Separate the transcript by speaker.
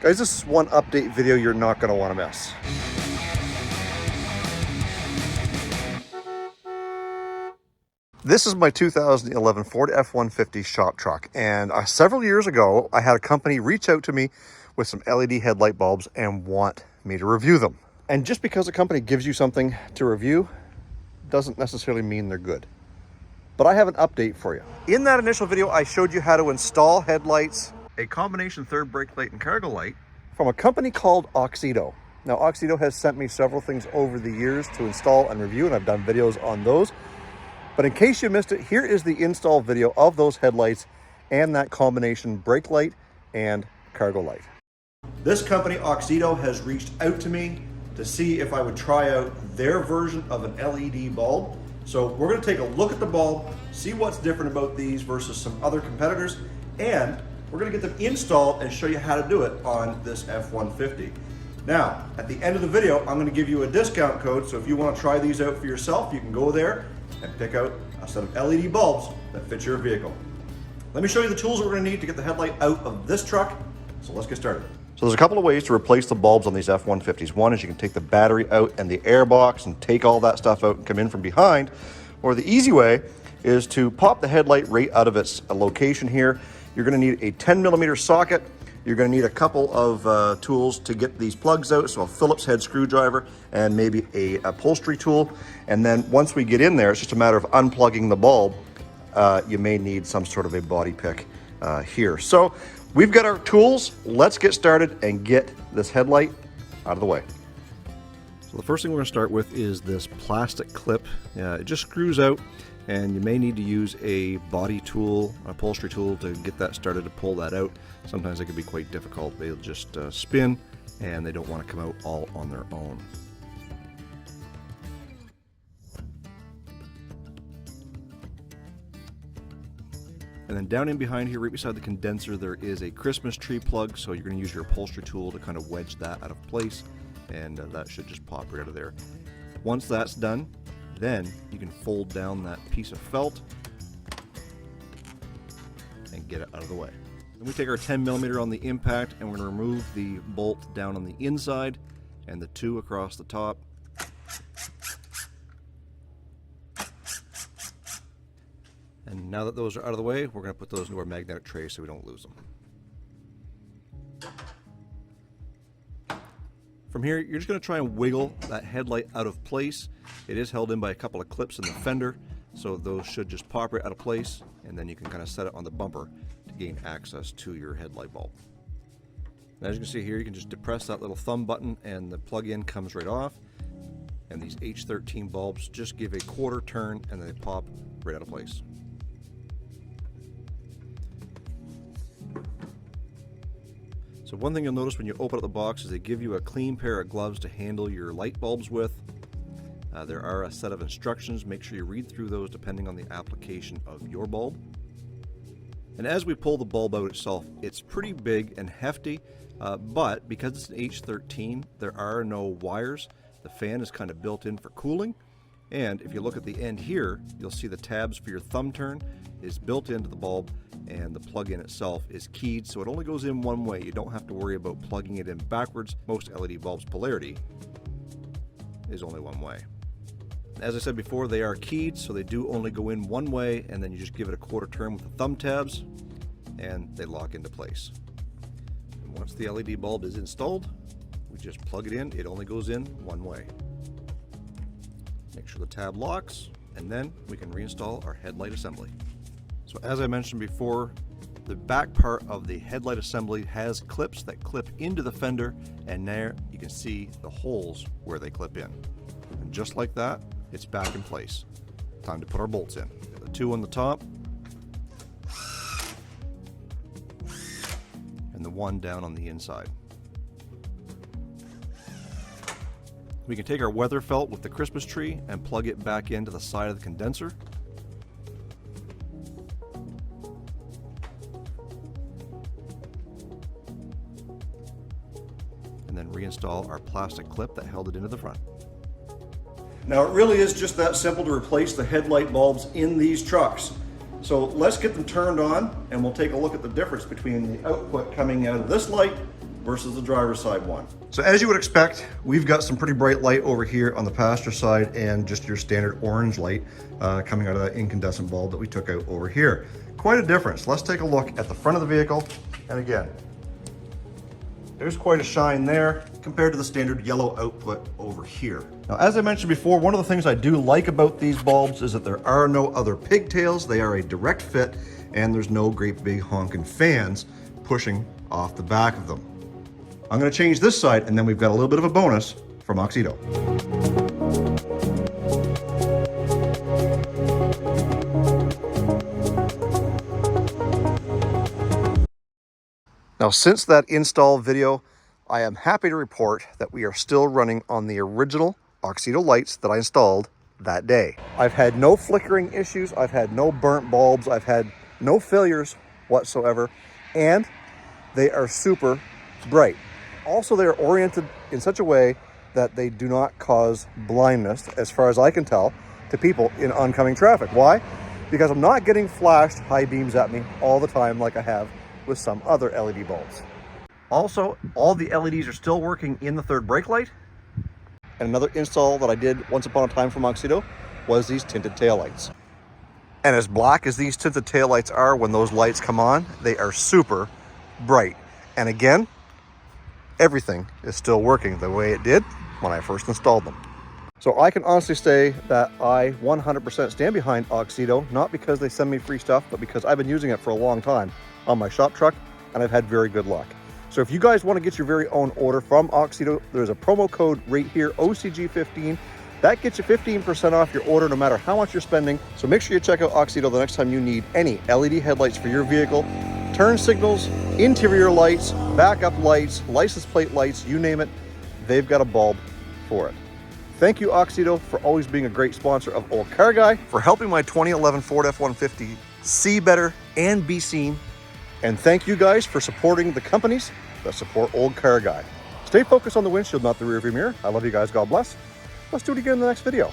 Speaker 1: Guys, this is one update video you're not going to want to miss. This is my 2011 Ford F-150 shop truck, and several years ago I had a company reach out to me with some LED headlight bulbs and want me to review them. And just because a company gives you something to review doesn't necessarily mean they're good. But I have an update for you. In that initial video I showed you how to install headlights, a combination third brake light and cargo light, from a company called Auxito. Now, Auxito has sent me several things over the years to install and review, and I've done videos on those. But in case you missed it, here is the install video of those headlights and that combination brake light and cargo light. This company, Auxito, has reached out to me to see if I would try out their version of an LED bulb. So we're going to take a look at the bulb, see what's different about these versus some other competitors, and we're going to get them installed and show you how to do it on this F-150. Now, at the end of the video, I'm going to give you a discount code, so if you want to try these out for yourself, you can go there and pick out a set of LED bulbs that fit your vehicle. Let me show you the tools that we're going to need to get the headlight out of this truck, so let's get started. So there's a couple of ways to replace the bulbs on these F-150s. One is you can take the battery out and the air box and take all that stuff out and come in from behind, or the easy way is to pop the headlight right out of its location here. You're going to need a 10mm socket. You're going to need a couple of tools to get these plugs out, so a Phillips head screwdriver and maybe a upholstery tool. And then once we get in there, it's just a matter of unplugging the bulb. You may need some sort of a body pick here. So we've got our tools. Let's get started and get this headlight out of the way. So the first thing we're going to start with is this plastic clip. It just screws out, and you may need to use a body tool, an upholstery tool, to get that started to pull that out. Sometimes it can be quite difficult. They'll just spin, and they don't want to come out all on their own. And then down in behind here, right beside the condenser, there is a Christmas tree plug, so you're going to use your upholstery tool to kind of wedge that out of place, and that should just pop right out of there. Once that's done, then you can fold down that piece of felt and get it out of the way. Then we take our 10mm on the impact, and we're going to remove the bolt down on the inside and the two across the top. And now that those are out of the way, we're going to put those into our magnetic tray so we don't lose them. From here, you're just going to try and wiggle that headlight out of place. It is held in by a couple of clips in the fender, so those should just pop right out of place, and then you can kind of set it on the bumper to gain access to your headlight bulb. Now, as you can see here, you can just depress that little thumb button and the plug-in comes right off. And these H13 bulbs just give a quarter turn and they pop right out of place. So one thing you'll notice when you open up the box is they give you a clean pair of gloves to handle your light bulbs with. There are a set of instructions. Make sure you read through those depending on the application of your bulb. And as we pull the bulb out itself, it's pretty big and hefty, but because it's an H13, there are no wires. The fan is kind of built in for cooling. And if you look at the end here, you'll see the tabs for your thumb turn is built into the bulb, and the plug-in itself is keyed, so it only goes in one way. You don't have to worry about plugging it in backwards. Most LED bulbs' polarity is only one way. As I said before, they are keyed, so they do only go in one way, and then you just give it a quarter turn with the thumb tabs, and they lock into place. And once the LED bulb is installed, we just plug it in. It only goes in one way. Make sure the tab locks, and then we can reinstall our headlight assembly. So as I mentioned before, the back part of the headlight assembly has clips that clip into the fender, and there you can see the holes where they clip in. And just like that, it's back in place. Time to put our bolts in. The two on the top, and the one down on the inside. We can take our weather felt with the Christmas tree and plug it back into the side of the condenser. And then reinstall our plastic clip that held it into the front. Now it really is just that simple to replace the headlight bulbs in these trucks. So let's get them turned on and we'll take a look at the difference between the output coming out of this light versus the driver's side one. So as you would expect, we've got some pretty bright light over here on the passenger side and just your standard orange light coming out of that incandescent bulb that we took out over here. Quite a difference. Let's take a look at the front of the vehicle. And again, there's quite a shine there compared to the standard yellow output over here. Now, as I mentioned before, one of the things I do like about these bulbs is that there are no other pigtails. They are a direct fit and there's no great big honking fans pushing off the back of them. I'm going to change this side and then we've got a little bit of a bonus from Auxito. Now, since that install video, I am happy to report that we are still running on the original Auxito lights that I installed that day. I've had no flickering issues. I've had no burnt bulbs. I've had no failures whatsoever. And they are super bright. Also, they are oriented in such a way that they do not cause blindness, as far as I can tell, to people in oncoming traffic. Why? Because I'm not getting flashed high beams at me all the time like I have with some other LED bulbs. Also, all the LEDs are still working in the third brake light. And another install that I did once upon a time from Auxito was these tinted taillights. And as black as these tinted taillights are when those lights come on, they are super bright. And again, everything is still working the way it did when I first installed them. So I can honestly say that I 100% stand behind Auxito, not because they send me free stuff, but because I've been using it for a long time on my shop truck, and I've had very good luck. So if you guys want to get your very own order from Auxito, there's a promo code right here, OCG15. That gets you 15% off your order no matter how much you're spending. So make sure you check out Auxito the next time you need any LED headlights for your vehicle, turn signals, interior lights, backup lights, license plate lights, you name it, they've got a bulb for it. Thank you, Auxito, for always being a great sponsor of Olde Carr Guy, for helping my 2011 Ford F-150 see better and be seen. And thank you guys for supporting the companies that support Olde Carr Guy. Stay focused on the windshield, not the rearview mirror. I love you guys. God bless. Let's do it again in the next video.